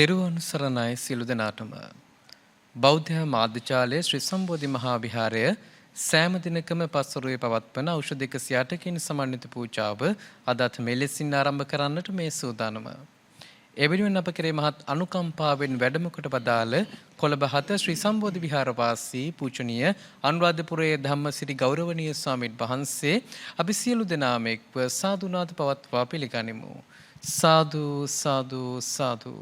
තෙරුවන් සරණයි සියලු දෙනාටම. බෞද්ධ මාධ්‍යාලයේ ශ්‍රී සම්බෝධි මහා විහාරය සෑම දිනකම පස්වරුවේ පවත්වන ඖෂධ 108කින් සමන්විත පූජාව අදත් මෙලෙසින් ආරම්භ කරන්නට මේ සූදානම. එවෙනුවෙන් අප කෙරේ මහත් අනුකම්පාවෙන් වැඩම කොට වදාළ කොළඹ 7 ශ්‍රී සම්බෝධි විහාර වාසී පූජනීය අනුරාධපුරයේ ධම්මසිරි ගෞරවනීය ස්වාමීන් වහන්සේ අපි සියලු දෙනාම එක්ව සාදුනාද පවත්වා පිළිගනිමු. සාදු සාදු සාදු.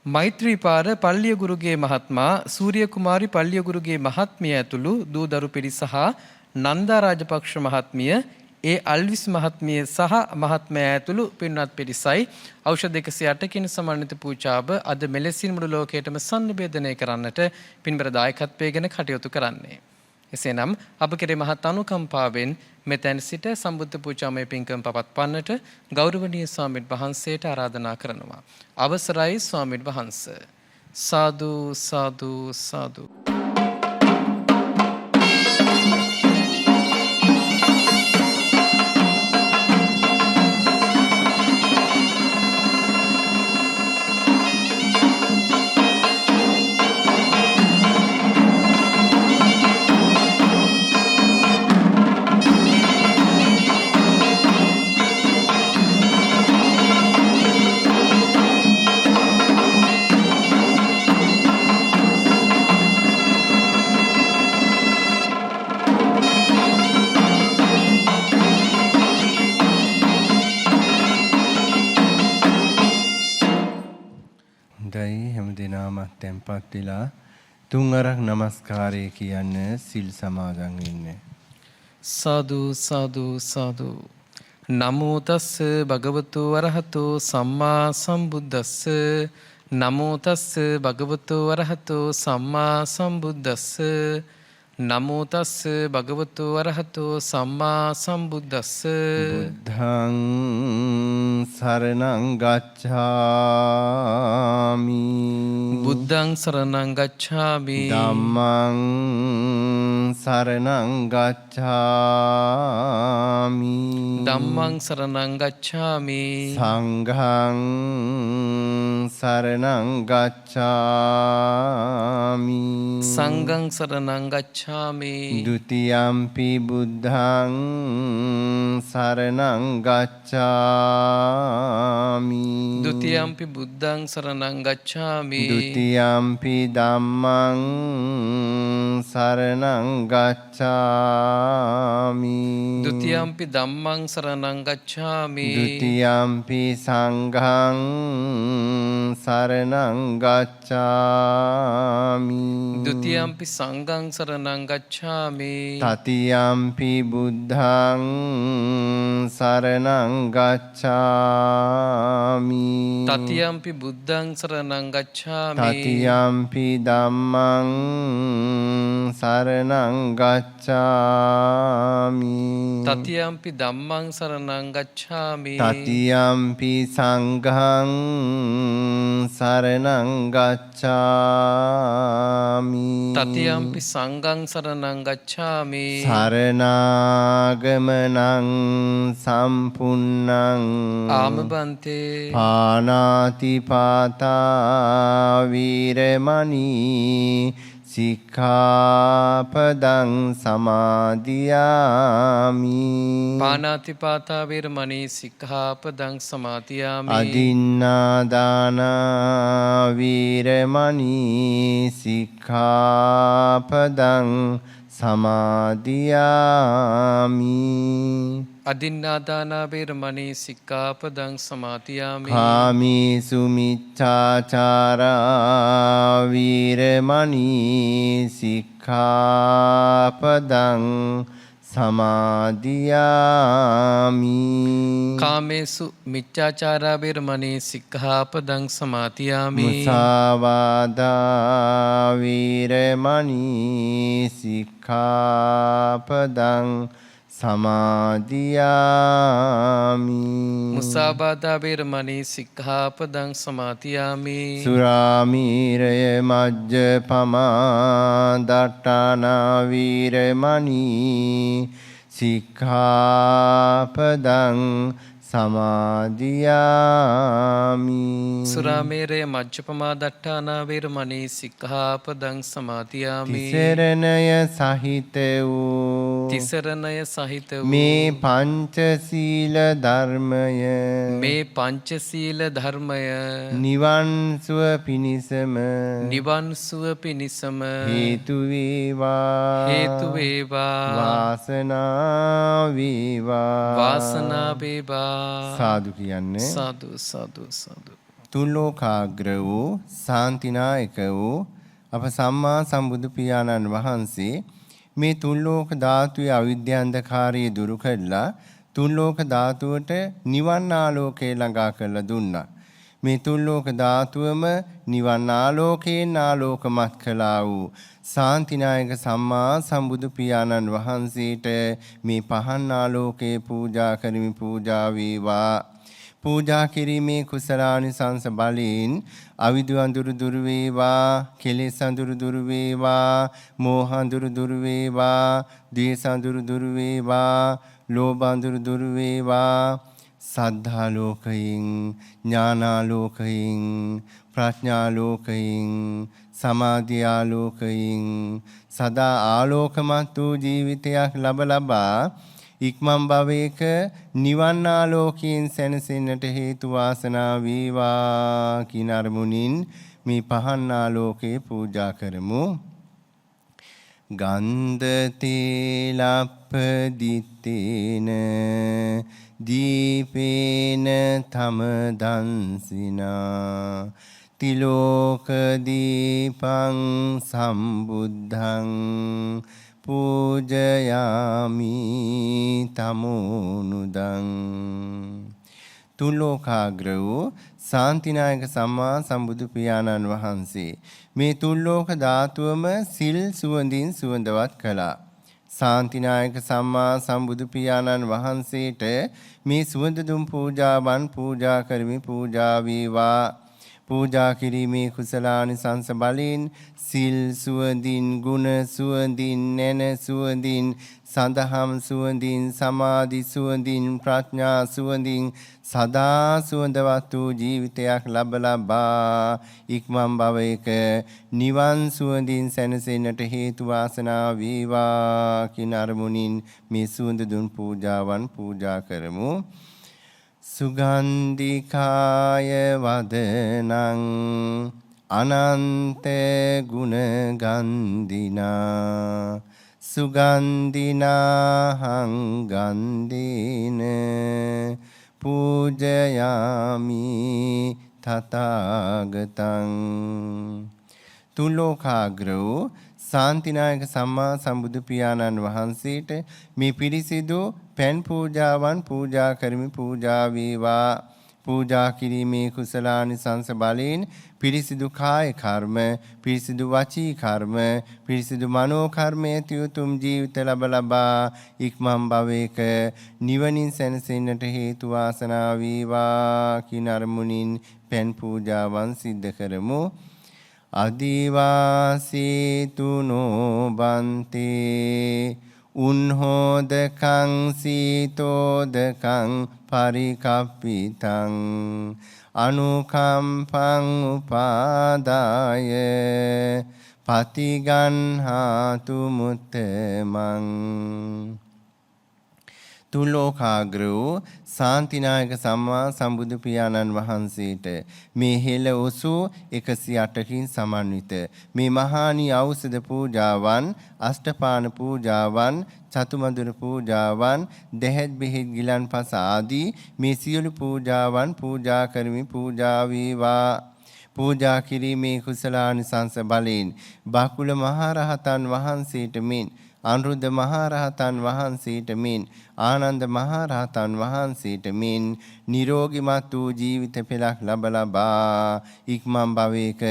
මෛත්‍රීපාර පල්ලියගුරුගේ මහත්මයා සූර්ය කුමාරි පල්ලියගුරුගේ මහත්මිය ඇතුළු දූ දරු පිරිස සහ නන්දා රාජපක්ෂ මහත්මිය ඒ අල්විස් මහත්මිය සහ මහත්මයා ඇතුළු පින්වත් පිරිසයි ඖෂධ 108කින් සමන්විත පූජාව අද මෙලෙසින් මුළු ලෝකයටම සංනිවේදනය කරන්නට පින්බර දායකත්වයෙන් කටයුතු කරන්නේ. එසේනම් අප කෙරේ මහත් අනුකම්පාවෙන් මෙතැන් සිට සම්බුද්ධ පූජාමය පින්කම් පවත්වන්නට ගෞරවනීය ස්වාමීන් වහන්සේට ආරාධනා කරනවා. අවසරයි ස්වාමීන් වහන්ස. සාදු සාදු සාදු. තැන්පත් වෙලා තුන් අරක් නමස්කාරය කියන්න සිල් සමාදන් වෙන්න. සාදු සාදු සාදු. නමෝ තස්ස භගවතු වරහතෝ සම්මා සම්බුද්දස්ස. නමෝ තස්ස භගවතු වරහතෝ සම්මා සම්බුද්දස්ස. නමෝ තස්ස භගවතු වරහතෝ සම්මා සම්බුද්දස්ස. බුද්ධං සරණං ගච්ඡාමි. බුද්ධං සරණං ගච්ඡාමි. ධම්මං සරණං ගච්ඡාමි. ධම්මං සරණං ගච්ඡාමි. සංඝං සරණං ගච්ඡාමි. සංඝං සරණං ගච්ඡාමි. ဒ ුතියම්පි බුද්ධං සරණං ගච්ඡාමි. ဒ ුතියම්පි බුද්ධං සරණං ගච්ඡාමි. ဒ ුතියම්පි ධම්මං සරණං ගච්ඡාමි. ဒ ුතියම්පි ධම්මං සරණං ගච්ඡාමි. ဒ ුතියම්පි සංඝං සරණං ගච්ඡාමි. ဒ ුතියම්පි සංඝං සරණං ගච්ඡාමි. තතියම්පි බුද්ධං සරණං ගච්ඡාමි. තතියම්පි බුද්ධං සරණං ගච්ඡාමි. තතියම්පි ධම්මං සරණං ගච්ඡාමි. තතියම්පි ධම්මං සරණං ගච්ඡාමි. තතියම්පි සංඝං සරණං ගච්ඡාමි. තතියම්පි සංඝං සරණං ගච්ඡාමි. සරණාගමනං සම්පුන්නං ආමබන්තේ පානාති පාතා වීරමණී සික්ඛාපදං සමාදියාමි. පාණාතිපාතා වේරමණී සික්ඛාපදං සමාදියාමි. අදින්නාදාන වීරමණී සික්ඛාපදං සමාදියාමි. අදින්නාදාන වේරමණී සික්ඛාපදං සමාදියාමි. කාමීසු මිච්ඡාචාරා වීරමණී සික්ඛාපදං සමාදියාමි. කාමේසු මිච්ඡාචාරා වේරමණී සික්ඛාපදං සමාදියාමි. මුසාවාදා වීරමණී සික්ඛාපදං සමාදියාමි. මුසාවාදා වේරමණී සික්ඛාපදං සමාදියාමි. සුරාමීරය මජ්ජපමා දට්ඨානා වීරමණී සික්ඛාපදං සමාදියාමි. සුරාමේරය මජ්ජපමා දට්ඨානා වේරමණී සික්ඛාපදං සමාදියාමි. තිසරණය සහිත වූ තිසරණය සහිත වූ මේ පංචශීල ධර්මය මේ පංචශීල ධර්මය නිවන් සුව පිණිසම නිවන් සුව පිණිසම හේතු වේවා. හේතු වේවා. වාසනාව වේවා. වාසනාව වේවා. සාදු කියන්නේ සාදු සාදු සාදු. තුලෝකාග්‍ර වූ ශාන්තිනායක වූ අප සම්මා සම්බුදු පියාණන් වහන්සේ මේ තුන්ලෝක ධාතුවේ අවිද්‍යාන්ධකාරය දුරු කළා තුන්ලෝක ධාතුවට නිවන් ආලෝකය ළඟා කරලා දුන්නා. මේ තුන්ලෝක ධාතුවම නිවන් ආලෝකයෙන් ආලෝකමත් කළා වූ ශාන්තිනායක සම්මා සම්බුදු පියාණන් වහන්සේට මේ පහන් ආලෝකයේ පූජා කරමි. පූජා වේවා. පූජා කිරීමේ කුසලානිසංස බලයෙන් අවිදු අඳුරු දුරු වේවා, කෙලෙස් අඳුරු දුරු වේවා, මෝහ අඳුරු දුරු වේවා, ද්වේෂ අඳුරු දුරු වේවා, ලෝභ අඳුරු දුරු වේවා. සද්ධා ලෝකයෙන්, ඥානා ලෝකයෙන්, ප්‍රඥා ලෝකයෙන්, සමාධි ආලෝකයෙන් සදා ආලෝකමත් වූ ජීවිතයක් ලබා ඉක්මන් භවයක නිවන් ආලෝකයෙන් සැනසෙන්නට හේතු වාසනා වේවා කියන අරමුණින් මේ පහන් ආලෝකේ පූජා කරමු. ගන්ධ තේලප්පදිත්තේන දීපේන තම දන්සිනා තිලෝක දීපං සම්බුද්ධං පූජයාමි තමෝනුදං. තුන්ලෝකාග්‍ර වූ ශාන්තිනායක සම්මා සම්බුදු පියාණන් වහන්සේ මේ තුන්ලෝක ධාතුවම සිල් සුවඳින් සුවඳවත් කළා. ශාන්තිනායක සම්මා සම්බුදු පියාණන් වහන්සේට මේ සුවඳ දුම් පූජාවන් පූජා කරමි. පූජා වේවා. පූජා කිරීමේ කුසලානිසංස බලයෙන් සිල් සුවඳින්, ගුණ සුවඳින්, නැන සුවඳින්, සඳහම් සුවඳින්, සමාධි සුවඳින්, ප්‍රඥා සුවඳින් සදා සුවඳවත් වූ ජීවිතයක් ලබා ඉක්මන් භවයක නිවන් සුවඳින් සැනසෙන්නට හේතු වාසනා වේවා කියන අරමුණින් මේ සුවඳ දුන් පූජාවන් පූජා කරමු. සුගන්ධිකාය වදනං අනන්ත ගුණ ගන්ධිනා සුගන්ධිනාහං ගන්ධේන පූජයාමි තථාගතං. තුන්ලෝකාග්‍ර වූ ශාන්තිනායක සම්මා සම්බුදු පියාණන් වහන්සේට මේ පිරිසිදු පැන් පූජාවන් පූජා කරමි. පූජා වේවා. පූජා කිරීමේ කුසලානිසංස බලයෙන් පිරිසිදු කාය කර්ම, පිරිසිදු වචී කර්ම, පිරිසිදු මනෝ කර්ම ඇති උතුම් ජීවිත ලබා ඉක්මන් භවයක නිවනින් සැනසෙන්නට හේතු වාසනා වේවා කියන අරමුණින් පැන් පූජාවන් සිද්ධ කරමු. අදිවාසීතු නොබන්තේ උන්හෝදකං සීතෝදකං පරිකප්පිතං අනුකම්පං උපාදාය පතිගන්හාතු මුත්තමං. තුලෝකාග්‍ර වූ ශාන්තිනායක සම්මා සම්බුදු පියාණන් වහන්සේට මේ හෙළ ඔසු 108කින් සමන්විත මේ මහානි ඖෂධ පූජාවන්, අෂ්ටපාන පූජාවන්, චතුමදුර පූජාවන්, දෙහෙත් බෙහෙත් ගිලන්පස ආදී මේ සියලු පූජාවන් පූජා කරමි. පූජා වේවා. පූජා කිරීමේ කුසලානිසංස බලයෙන් බකුල මහරහතන් වහන්සේට මෙන්, අනුරුද්ධ මහරහතන් වහන්සේට මෙන්, ආනන්ද මහරහතන් වහන්සේට මෙන් නිරෝගිමත් වූ ජීවිත පෙළක් ලබා ඉක්මන් භවයක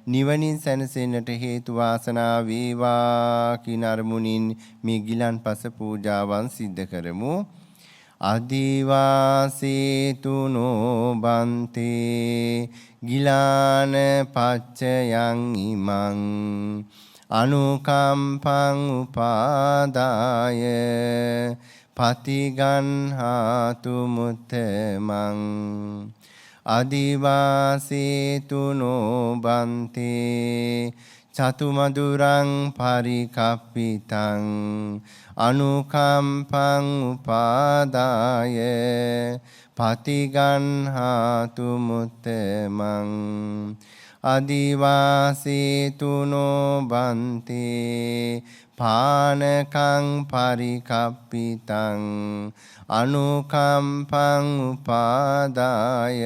නිවනින් සැනසෙන්නට හේතු වාසනා වේවා කියන අරමුණින් මේ ගිලන්පස පූජාවන් සිද්ධ කරමු. අදිවාසීතු නොබන්තේ ගිලාන පච්චයන් ඉමං අනුකම්පං උපාදාය පතිගන්හාතු මුත්තමං අදිවාසේතු නොබන්තේ චතුමදුරං පරිකප්පිතං අනුකම්පං උපාදාය පතිගන්හාතු මුත්තමං අදිවාසේතු නොබන්තේ පානකං පරිකප්පිතං අනුකම්පං උපාදාය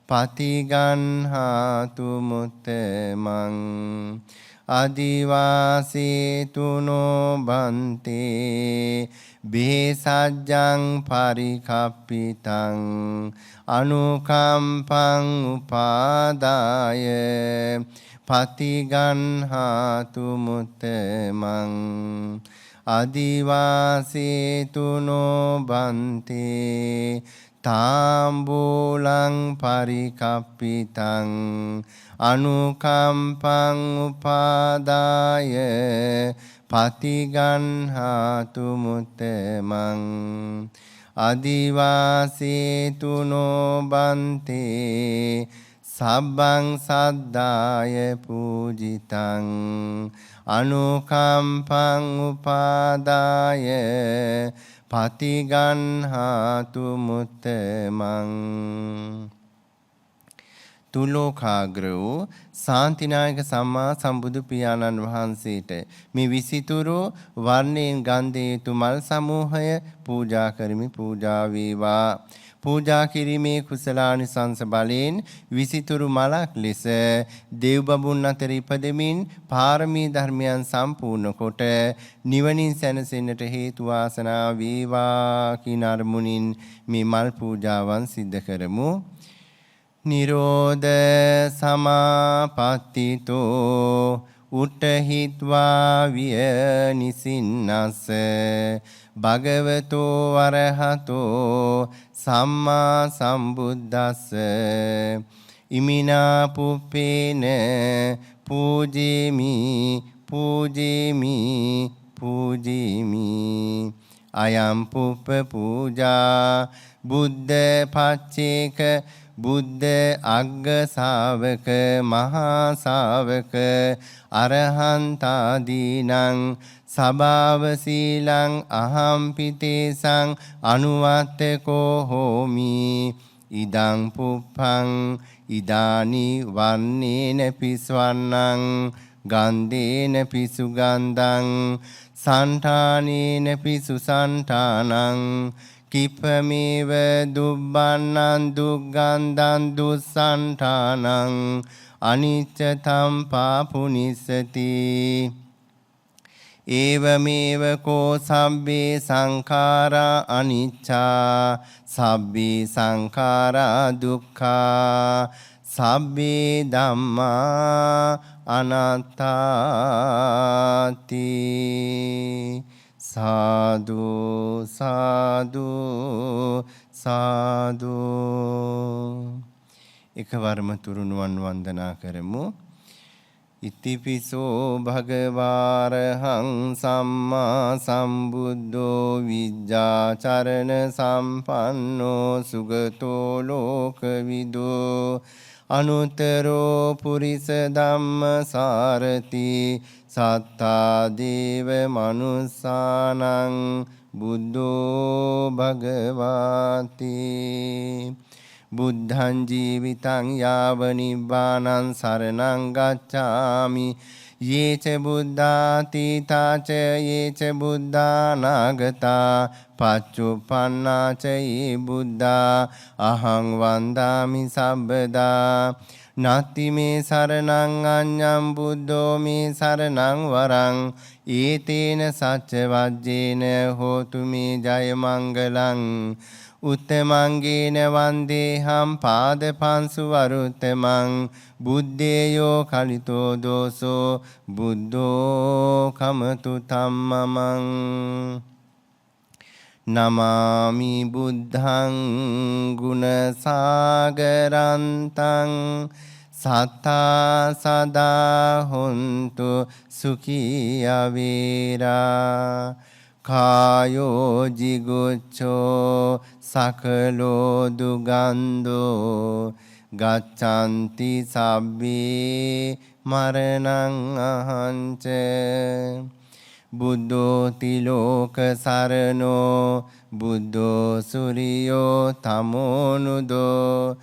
පතිගන්හාතු මුත්තමං අදිවාසේතු නොබන්තේ බේසජ්ජං පරිකප්පිතං අනුකම්පං උපාදාය පතිගන්හාතු මුත්තමං අදිවාසේතු නොබන්තේ තාම්බූලං පරිකප්පිතං අනුකම්පං උපාදාය පතිගන්හාතු මුත්තමං අදිවාසේතු නොබන්තේ සබ්බං සද්දාය පූජිතං අනුකම්පං උපාදාය පතිගන්හාතු මුත්තමං තුලෝකාග්‍ර වූ ශාන්තිනායක සම්මා සම්බුදු පියාණන් වහන්සේට මේ විසිතුරු වර්ණයෙන් ගන්ධ යුතු මල් සමූහය පූජා කරමි. පූජා වේවා. පූජා කිරීමේ කුසලානිසංස බලයෙන් විසිතුරු මලක් ලෙස දෙව් බඹුන් අතර ඉපදෙමින් පාරමී ධර්මයන් සම්පූර්ණ කොට නිවනින් සැනසෙන්නට හේතු වාසනා වේවා කින අරමුණින් මේ මල් පූජාවන් සිද්ධ කරමු. නිරෝධ සමාපත්තිතෝ උට්ඨහිත්වා විය නිසින්නස්ස භගවතෝ වරහතෝ සම්මා සම්බුද්දස්ස ඉමිනා පුප්පේන පූජේමි පූජේමි පූජේමි අයම් පුප්ප පූජා බුද්ධ පච්චේක බුද්ධ අග්ග ශාවක මහා ශාවක අරහන්තාදීනං සබාව සීලං අහම්පිතේසං අනුවත්තකෝ හෝමි ඉදං පුප්පං ඉදානි වන්නේන පිස්වන්නං ගන්ධේන පිසුගන්ධං සන්ඨානේන පිසුසන්ඨානං කිපමේව දුබ්බන්නං දුග්ගන්ධං දුස්සන්ඨානං අනිච්චතම් පාපුනිස්සති ඒවමේව කෝ සබ්බේ සංඛාරා අනිච්චා සබ්බේ සංඛාරා දුක්ඛා සබ්බේ ධම්මා අනාත්තාති සාදු සාදු සාදු එකවරම තුරුණුවන් වන්දනා කරමු. ඉතිපිසෝ භගවාරහං සම්මා සම්බුද්ධෝ විජ්ජාචරණ සම්පන්නෝ සුගතෝ ලෝකවිදෝ අනුතරෝ පුරිස ධම්ම සාරති සත්තා දේව මනුස්සානං බුද්ධෝ භගවාති බුද්ධං ජීවිතං යාව නිබ්බානං සරණං ගච්ඡාමි යේච බුද්ධාතීතාච යේච බුද්ධානාගතා පච්චුප්පන්නාච යේ බුද්ධා අහං වන්දාමි සබ්බදා නත්ති මේ සරණං අඤ්ඤං බුද්ධෝ මේ සරණං වරං ඒතේන සච්ච වජ්ජේන හෝතු මේ ජය මංගලං උත්තමංගේන වන්දේහම් පාද පංසු වරුත්තමං බුද්දේයෝ කලිතෝ දෝසෝ බුද්ධෝ කමතු තම්මමං නමාමි බුද්ධං ගුණ සාගරන්තං සත්තා සදා හොන්තු සුඛී අවේරා කායෝ jiguccho sakalo dugando gaccanti sabbi maranang ahanca බුද්ධෝ තිලෝක සරණෝ බුද්ධෝ සුරියෝ තමෝනුදෝ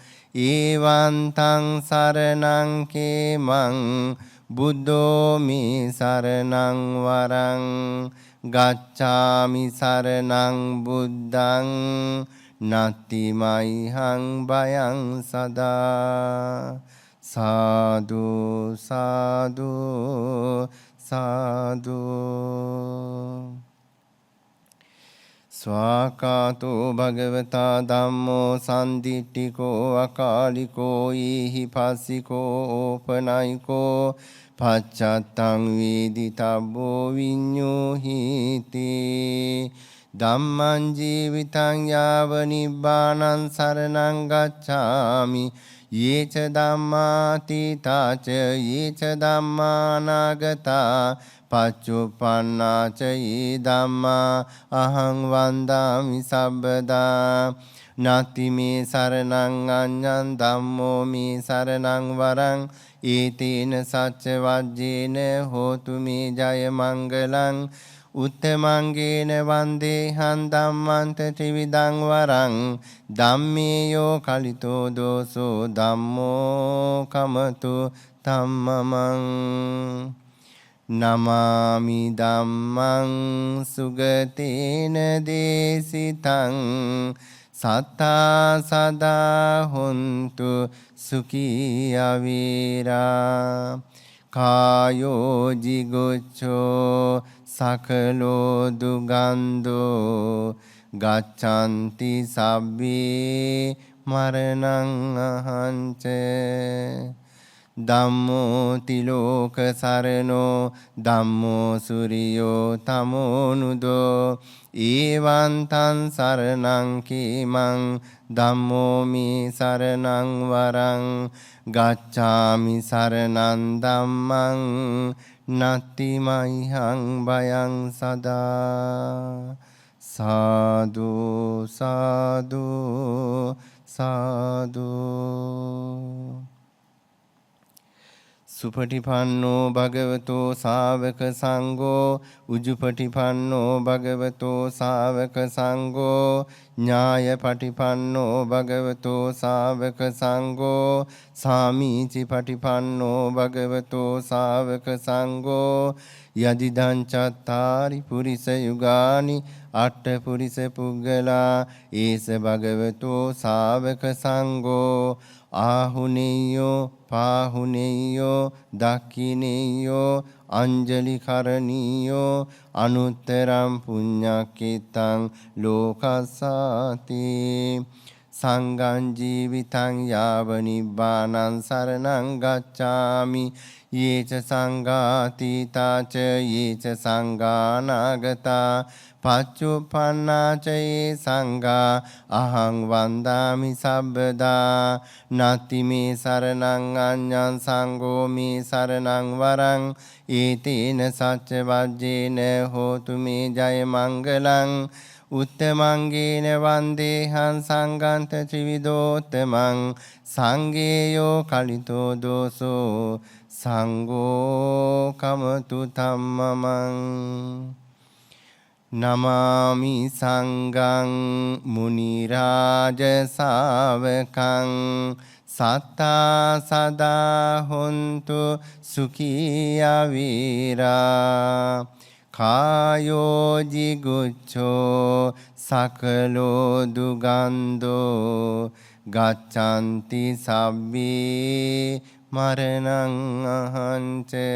ඒවං තං සරණං කේමං බුද්ධෝ මේ සරණං වරං ගච්ඡාමි සරණං බුද්ධං නත්ති මයිහං බයං සදා සාදු සාදු සාදු ස්වාකාතෝ භගවතා ධම්මෝ සන්දිට්ඨිකෝ අකාලිකෝ ඊහි පස්සිකෝ ඕපනයිකෝ පච්චත්තං වේදිතබ්බෝ විඤ්ඤෝහිති ධම්මං ජීවිතං යාව නිබ්බානං සරණං ගච්ඡාමි යේච ධම්මාතීතාච යේච ධම්මානාගතා පච්චුප්පන්නාච යේ ධම්මා අහං වන්දාමි සබ්බදා නාති මේ සරණං අඤ්ඤං ධම්මෝ මේ සරණං වරං ඒතේන සච්ච වජ්ජේන හෝතු මේ ජය මංගලං උත්තමංගේන වන්දේහං ධම්මන්ත ත්‍රිවිධං වරං ධම්මේයෝ කලිතෝ දෝසෝ ධම්මෝ කමතු ධම්මමං නමාමි ධම්මං සුගතේන දේසිතං සත්තා සදා හොන්තු සුඛී අවීරා කායෝ jiguccho sakalo dugando gaccanti sabbi maranang ahanca ධම්මෝ තිලෝක සරණෝ ධම්මෝ සුරියෝ තමෝනුදෝ ඒවං තං සරණං කේමං ධම්මෝ මේ සරණං වරං ගච්ඡාමි සරණං ධම්මං නත්ති මයිහං බයං සදා සාදු සාදු සාදු සුපටිපන්නෝ භගවතෝ ශාවක සංඝෝ උජුපටිපන්නෝ භගවතෝ ශාවක සංඝෝ ඥායපටිපන්නෝ භගවතෝ ශාවක සංඝෝ සාමීචි පටිපන්නෝ භගවතෝ ශාවක සංඝෝ යදිදං චත්තාරි පුරිස යුගානි අට්ඨ පුරිස පුග්ගලා ඒස භගවතෝ ශාවක සංඝෝ ආහුනේයෝ පාහුනේයෝ දක්ඛිනේයෝ අංජලි කරණීයෝ අනුත්තරං පුඤ්ඤක්ඛිතං ලෝකස්සාති සංඝං ජීවිතං යාව නිබ්බානං සරණං ගච්ඡාමි යේච සංඝාතීතාච යේච සංඝානාගතා පච්චුප්පන්නාච යේ සංඝා අහං වන්දාමි සබ්බදා නාති මේ සරණං අඤ්ඤං සංඝෝ මේ සරණං වරං ඒතේන සච්ච වජ්ජේන හෝතු මේ ජය මංගලං උත්තමංගේන වන්දේහං සංඝන්ත ත්‍රිවිධෝත්තමං සංඝේයෝ කලිතෝ දෝසෝ සංඝෝ කමතු ධම්මමං නමාමි සංඝං මුනි රාජ ශාවකං සත්තා සදා හොන්තු සුඛී අවීරා කායෝ jiguccho sakalo dugando gaccanti sabbi maranang ahanca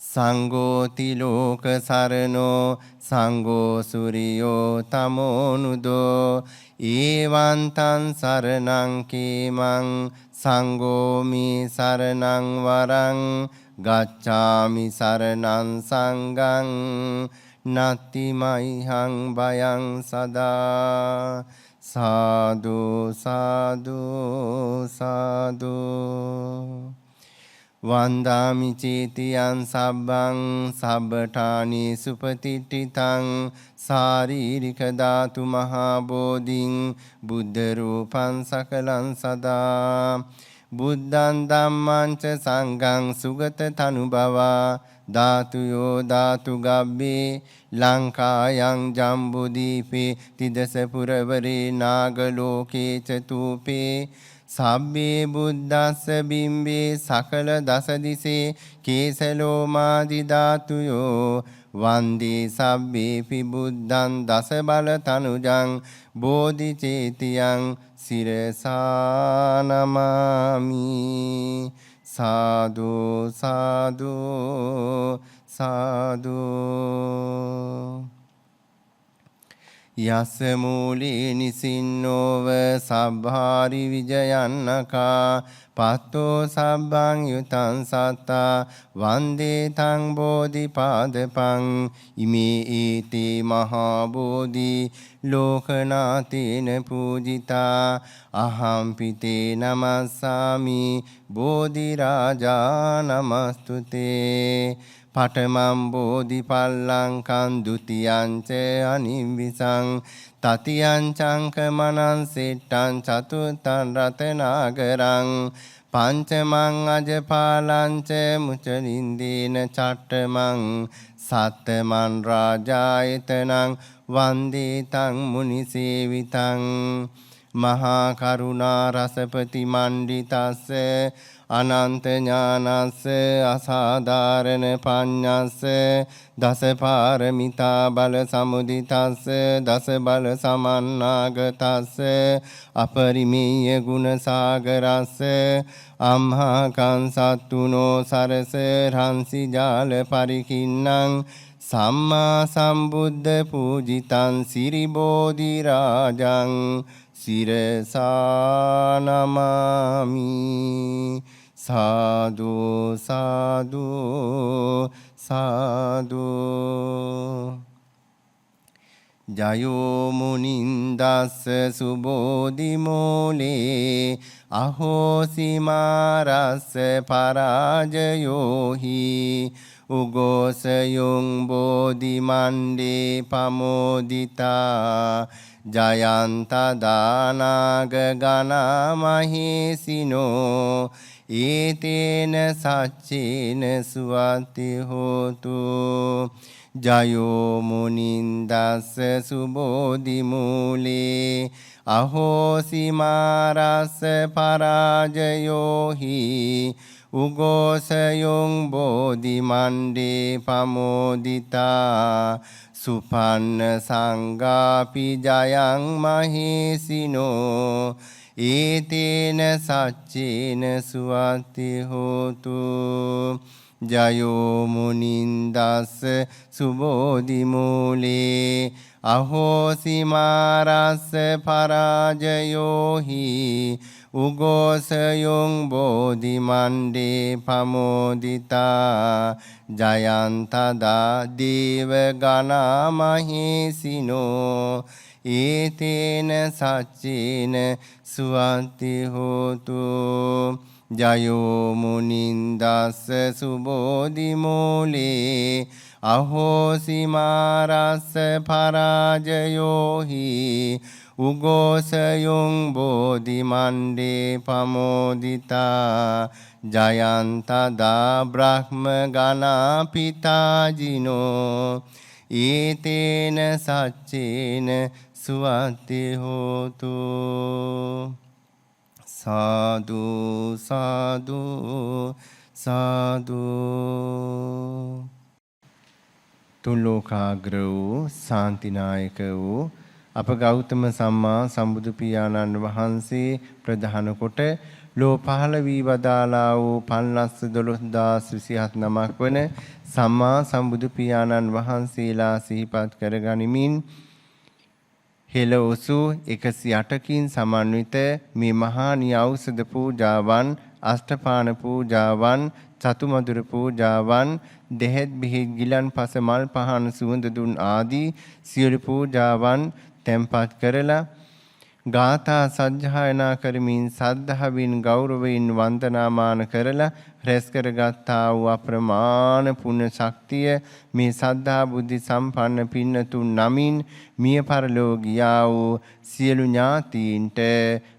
සංඝෝ තිලෝක සරණෝ සංඝෝ සුරියෝ තමෝනුදෝ ඒවං තං සරණං කේමං සංඝෝ මේ සරණං වරං ගච්ඡාමි සරණං සංඝං නත්ති මයිහං බයං සදා සාදු සාදු සාදු වන්දාමි චේතියං සබ්බං සබ්බඨානි සුපතිට්ඨිතං සාරීරික ධාතු මහා බෝධින් බුද්ධ රූපං සකලං සදා බුද්ධං ධම්මං ච සංඝං සුගත තනුභවා ධාතුයෝ ධාතු ගබ්බේ ලංකායන් ජම්බුදීපේ තිදස පුරවරේ නාගලෝකේ චතූපේ සබ්බේ බුද්දස්ස බිම්බේ සකල දස දිසේ කේසලෝමාදි ධාතුයෝ වන්දේ සබ්බේපි බුද්ධං දස බල තනුජං බෝධි චේතියං සිරසා නමාමි සාදු සාදු සාදු යස මූලේ නිසින්නෝව සබ්භාරි විජයන්නකා පත්තෝ සබ්බං යුතං සත්තා වන්දේ තං බෝධිපාදපං ඉමේ ඒතේ මහා බෝධි ලෝකනාතේන පූජිතා අහම් පිතේ නමස්සාමි බෝධි රාජා නමස්තුතේ පඨමං බෝධිපල්ලංකං ဒ ුතියං ච අනිවිසං තතියං චංකමනං සෙට්ටං චතුත්තං රතනාගරං පංචමං අජපාලං ච මුචලින්දේන චට්ඨමං සත්තමං රාජායතනං වන්දේ තං මුනිසේවිතං මහා කරුණා රසපති මණ්ඩිතස්ස අනන්ත ඥානස්ස අසාධාරණ පඤ්ඤස්ස දස පාරමිතා බල සමුදිතස්ස දස බල සමන්නාගතස්ස අපරිමේය ගුණ සාගරස්ස අම්හා කංසත්තුනෝ සරස රංසි ජාල පරිකින්නං සම්මා සම්බුද්ධ පූජිතං සිරි බෝධි රාජං සිරසා නමාමි සාදු සාදු සාදු ජයෝ මුනින්දස්ස සුබෝධි මූලේ අහෝසි මාරස්ස පරාජයෝහි උගෝසයොං බෝධි මණ්ඩේ පමෝදිතා ජයන්ත දානාග ගනා මහේසිනෝ ඒතේන සච්චේන සුවති හෝතු ජයෝ මුනින්දස්ස සුබෝධි මූලේ අහෝසි මාරස්ස පරාජයෝහි උගෝසයොං බෝධි මණ්ඩේ පමෝදිතා සුපන්න සංඝාපි ජයං මහේසිනෝ ඒතේන සච්චේන සුවති හෝතු ජයෝ මුනින්දස්ස සුබෝධි මූලේ අහෝසි මාරස්ස පරාජයෝහි උගෝසයොං බෝධි මණ්ඩේ පමෝදිතා ජයන්ත දා දේව ගනා මහේසිනෝ ඒතේන සච්චේන සුවති හෝතු ජයෝ මුනින්දස්ස සුබෝධි මූලේ අහෝසි මාරස්ස පරාජයෝහි උගෝසයොං බෝධි මණ්ඩේ පමෝදිතා ජයන්ත දා බ්‍රහ්ම ගනා පිතාජිනෝ ඒතේන සච්චේන සුවති හෝතු සාදු සාදු සාදු තුලෝකාග්‍ර වූ ශාන්තිනායක වූ අප ගෞතම සම්මා සම්බුදු පියාණන් වහන්සේ ප්‍රධාන කොට ලෝ පහළ වී වදාලා වූ 512027 නමක් වන සම්මා සම්බුදු පියාණන් වහන්සේලා සිහිපත් කරගනිමින් හෙළ ඔසු 108කින් සමන්විත මේ මහා නියෞෂධ පූජාවන් අෂ්ටපාන පූජාවන් චතුමදුර පූජාවන් දෙහෙත් බෙහෙත් ගිලන්පස මල් පහන් සුවඳ දුන් ආදී සියලු පූජාවන් තැන්පත් කරලා ගාථා සජ්ජායනා කරමින් සද්ධාවෙන් ගෞරවයෙන් වන්දනාමාන කරලා රැස් කරගත්තා වූ අප්‍රමාණ පුණ්‍ය ශක්තිය මේ සද්ධා බුද්ධි සම්පන්න පින්නතුන් නමින් මිය පරලෝ ගියා වූ සියලු ඥාතීන්ට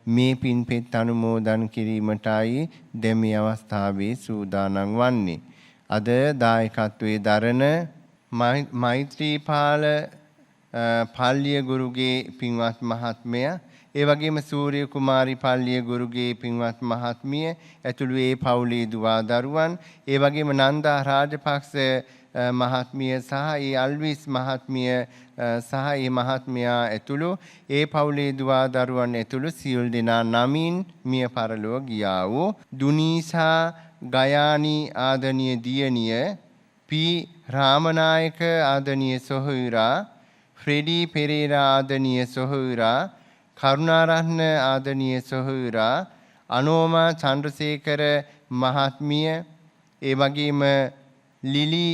මේ පින්පෙත් අනුමෝදන් කිරීමටයි දෙමි අවස්ථාවේ සූදානම් වන්නේ. අද දායකත්වයේ දරන මෛත්‍රීපාල පල්ලිය ගුරුගේ පින්වත් මහත්මයා, ඒ වගේම සූර්ය කුමාරි පල්ලිය ගුරුගේ පින්වත් මහත්මිය ඇතුළු ඒ පවුලේ දුවා දරුවන්, ඒ වගේම නන්දා රාජපක්ෂ මහත්මිය සහ ඒ අල්විස් මහත්මිය සහ ඒ මහත්මයා ඇතුළු ඒ පවුලේ දුවා දරුවන් ඇතුළු සියලු දෙනා නමින් මිය පරලොව ගියා වූ දුනීසා ගයානි ආදනීය දියණිය, පී රාමනායක ආදනීය සොහොයුරා, ෆ්‍රෙඩී පෙරේරා ආදනීය සොහොයුරා, කරුණාරත්න ආදනීය සොහොයුරා, අනෝමා චන්ද්‍රසේකර මහත්මිය, ඒ වගේම ලිලි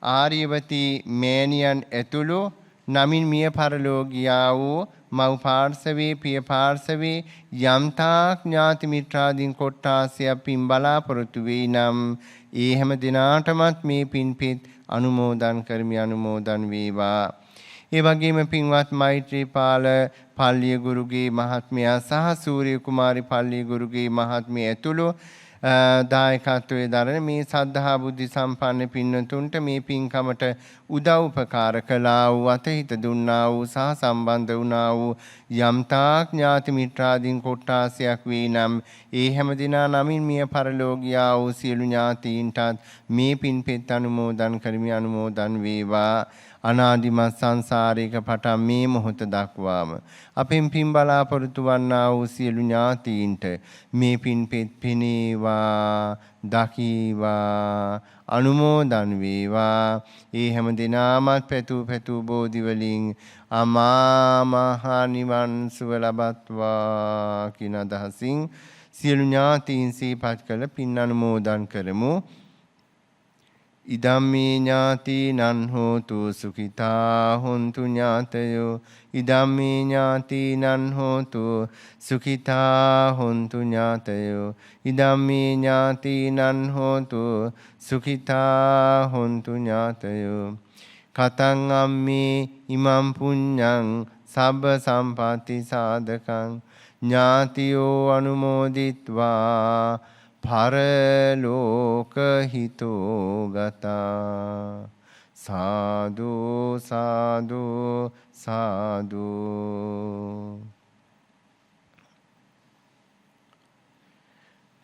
ආර්යවති මෑණියන් ඇතුළු නමින් මිය පරලෝ ගියා වූ මව් පාර්ශවයේ පිය පාර්ශවයේ යම්තාක් ඥාති මිත්‍රාදීන් කොට්ටාසයක් පින් බලාපොරොත්තු වෙයි නම් ඒ හැම දිනාටමත් මේ පින්පෙත් අනුමෝදන් කරමි, අනුමෝදන් වේවා. ඒ වගේම පින්වත් මෛත්‍රීපාල පල්ලිය ගුරුගේ මහත්මයා සහ සූර්ය කුමාරි පල්ලිය ගුරුගේ මහත්මිය ඇතුළු දායකත්වයේ දරන මේ සද්ධා බුද්ධි සම්පන්න පින්නතුන්ට මේ පින්කමට උදව් උපකාර කළා වූ, අතහිත දුන්නා වූ සහ සම්බන්ධ වුණා වූ යම්තාක් ඥාති මිත්‍රාදීන් කොට්ටාසයක් වේ නම් ඒ හැම දිනා නමින් මිය පරලෝ ගියා වූ සියලු ඥාතීන්ටත් මේ පින්පෙත් අනුමෝදන් කරමි, අනුමෝදන් වේවා. අනාදිමත් සංසාරයක පටන් මේ මොහොත දක්වාම අපෙන් පින් බලාපොරොත්තු වන්නා වූ සියලු ඥාතීන්ට මේ පින්පෙත් පිනේවා, දකීවා, අනුමෝදන් වේවා. ඒ හැම දිනාමත් පැතු බෝධි වලින් අමා මහ නිවන් සුව ලබත්වා කියන අදහසින් සියලු ඥාතීන් සිහිපත් කළ පින් අනුමෝදන් කරමු. ඉදම්මේ ඥාතිනං හෝතු සුඛිතා හොන්තු ඥාතයෝ, ඉදම්මේ ඥාතිනං හෝතු සුඛිතා හොන්තු ඥාතයෝ, ඉදම්මේ ඥාතිනං හෝතු සුඛිතා හොන්තු ඥාතයෝ. කතං අම්මේ ඉමං පුඤ්ඤං සබ්බ සම්පatti සාධකං ඥාතියෝ අනුමෝදිත්වා පරලෝක හිතෝ ගතා. සාදු සාදු සාදු.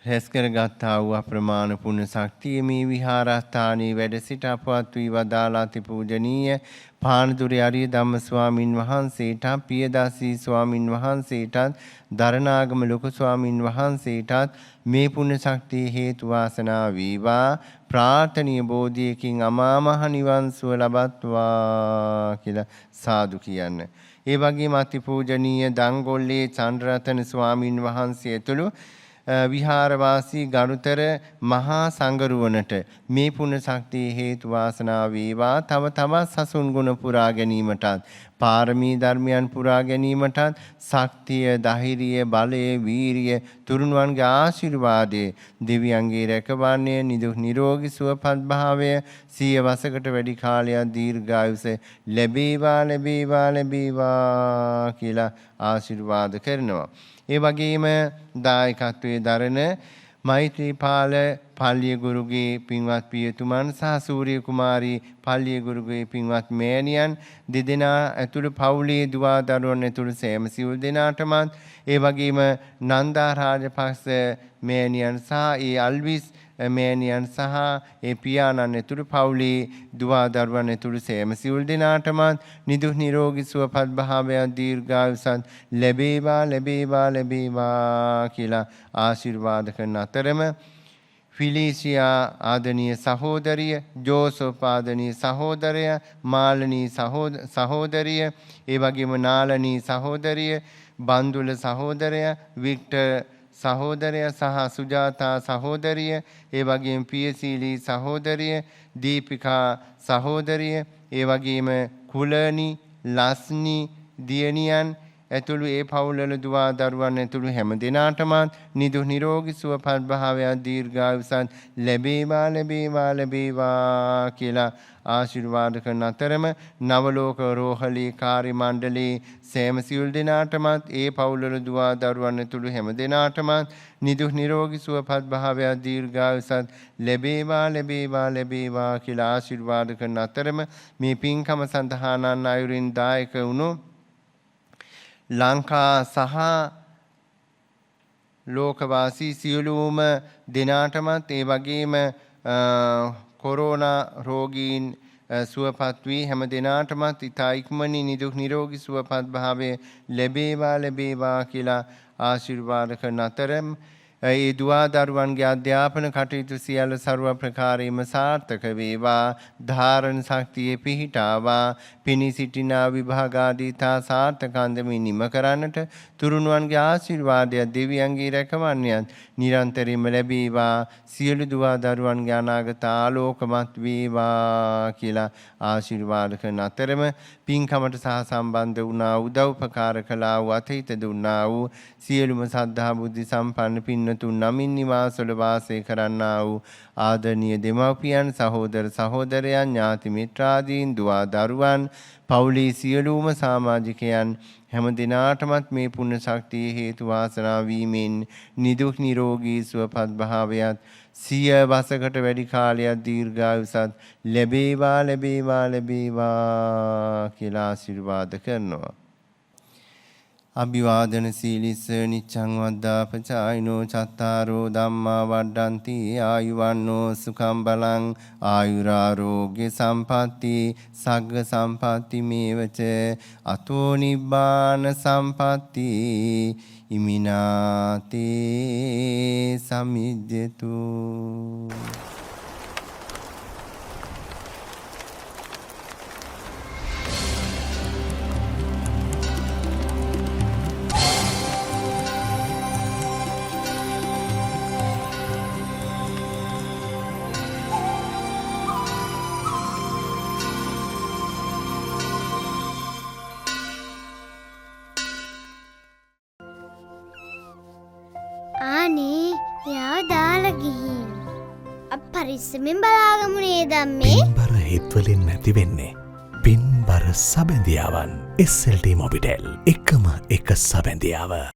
රැස් කරගත්තා වූ අප්‍රමාණ පුණ්‍ය ශක්තිය මේ විහාරස්ථානයේ වැඩ සිට අපවත් වී වදාළා ති පූජනීය පානදුරේ අරිය ධම්ම ස්වාමින් වහන්සේට, පියදාසී ස්වාමින් වහන්සේටත්, දරණාගම ලොකු ස්වාමින් වහන්සේටත් මේ පුණ්‍ය ශක්තිය හේතු වාසනා වේවා. ප්‍රාර්ථනීය බෝධියකින් අමා මහ නිවන් සුව ලබත්වා කියලා සාදු කියන්න. ඒ වගේම අති පූජනීය දංගොල්ලේ චන්ද්‍රරතන ස්වාමින් වහන්සේ ඇතුළු විහාරවාසී ගරුතර මහා සංඝරුවනට මේ පුණ්‍ය ශක්තිය හේතු වාසනා වේවා. තව තවත් සසුන් ගුණ පුරා ගැනීමටත්, පාරමී ධර්මයන් පුරා ගැනීමටත් ශක්තිය, ධෛර්යය, බලය, වීරිය, තුරුණුවන්ගේ ආශිර්වාදය, දෙවියන්ගේ රැකවරණය, නිදුක් නිරෝගී සුවපත් භාවය, 100 වසරකට වැඩි කාලයක් දීර්ඝායුෂ ලැබේවා ලැබේවා ලැබේවා කියලා ආශිර්වාද කරනවා. ඒ වගේම දායකත්වයේ දරන මෛත්‍රීපාල පල්ලිය ගුරුගේ පින්වත් පියතුමන් සහ සූර්ය කුමාරී පල්ලිය ගුරුගේ පින්වත් මෑණියන් දෙදෙනා ඇතුළු පවුලේ දුවා දරුවන් ඇතුළු සෑම සියලු දෙනාටමත්, ඒ වගේම නන්දා රාජපක්ෂ මෑණියන් සහ ඒ අල්විස් මෑණියන් සහ ඒ පියාණන් ඇතුළු පවුලේ දුවා දරුවන් ඇතුළු සෑම සියලු දෙනාටමත් නිදුක් නිරෝගී සුවපත් භාවයන් දීර්ඝායුෂත් ලැබේවා ලැබේවා ලැබේවා කියලා ආශිර්වාද කරන අතරම ෆිලිසියා ආදනීය සහෝදරිය, ජෝසප් ආදනීය සහෝදරය, මාලනී සහෝදරිය, ඒ වගේම නාලනී සහෝදරිය, බන්දුල සහෝදරය, වික්ටර් සහෝදරය සහ සුජාතා සහෝදරිය, ඒ වගේම පියසීලී සහෝදරිය, දීපිකා සහෝදරිය, ඒ වගේම කුලනි, ලස්නි දියණියන්, ඇතුළු ඒ පවුල්වල දුවා දරුවන් ඇතුළු හැම දෙනාටම නිදුක් නිරෝගී සුවපත් භාවයක් දීර්ඝායුෂත් ලැබේවා ලැබේවා ලැබේවා කියලා ආශිර්වාද කරන අතරම නවලෝක රෝහලේ කාර්ය මණ්ඩලයේ සෑම සියලු දෙනාටමත් ඒ පවුල්වල දුවා දරුවන් ඇතුළු හැම දෙනාටමත් නිදුක් නිරෝගී සුවපත් භාවයක් දීර්ඝායුෂත් ලැබේවා ලැබේවා ලැබේවා කියලා ආශිර්වාද කරන අතරම මේ පින්කම සඳහානන් අයුරින් දායක වුණු ලංකා සහ ලෝකවාසී සියලුම දෙනාටමත් ඒ වගේම කොරෝනා රෝගීන් සුවපත් වී හැම දෙනාටමත් ඉතා ඉක්මනින් නිදුක් නිරෝගී සුවපත් භාවය ලැබේවා ලැබේවා කියලා ආශිර්වාද කරන අතරම ඒ දුවා දරුවන්ගේ අධ්‍යාපන කටයුතු සියල්ල ਸਰව ප්‍රකාරයෙන්ම සාර්ථක වේවා ධාරණ ශක්තියේ පිහිටාවා පිණි සිටිනා විභාග ආදී තා සාර්ථක අන්දමින් නිම කරන්නට තුරුණුවන්ගේ ආශිර්වාදය දෙවියන්ගේ රැකවරණයත් නිරන්තරයෙන්ම ලැබේවා සියලු දුවා දරුවන්ගේ අනාගත ආලෝකමත් වේවා කියලා ආශිර්වාද කරන අතරම පින්කමට සහ සම්බන්ධ වුණා උදව්පකාර කළා වූ අතීත දුන්නා වූ සියලුම සද්ධා බුද්ධ සම්පන්න පින්නතුන් නමින් නිවාසවල වාසය කරන්නා වූ ආදරණීය දෙමව්පියන් සහෝදර සහෝදරයන් ඥාති මිත්‍රාදීන් දුවා දරුවන් පවුලේ සියලුම සමාජිකයන් හැම දිනාටමත් මේ පුණ්‍ය ශක්තිය හේතු වාසනා වීමෙන් නිදුක් නිරෝගී සුවපත් භාවයත් සිය වසකට වැඩි කාලයක් දීර්ඝායුෂත් ලැබේවා ලැබේවා ලැබේවා කියලා ආශිර්වාද කරනවා. අභිවාදන සීලිස්ස නිච්ඡං වද්දාපචායිනෝ චත්තාරෝ ධම්මා වඩ්ඩಂತಿ ආයුවන්නෝ සුඛං බලං ආයුරාෝග්‍ය සම්පatti සග්ග සම්පatti මේවච අතෝ නිබ්බාන සම්පatti ඉමිනාතේ සමිජ්ජතු. අනේ යා දාලා ගිහින් අපරිස්සමෙන් බලාගමු නේද අම්මේ. පින්බර හිත්වලින් නැති වෙන්නේ පින්බර සබැඳියාවන් SLT මොබිටෙල් එකම එක සබැඳියාව.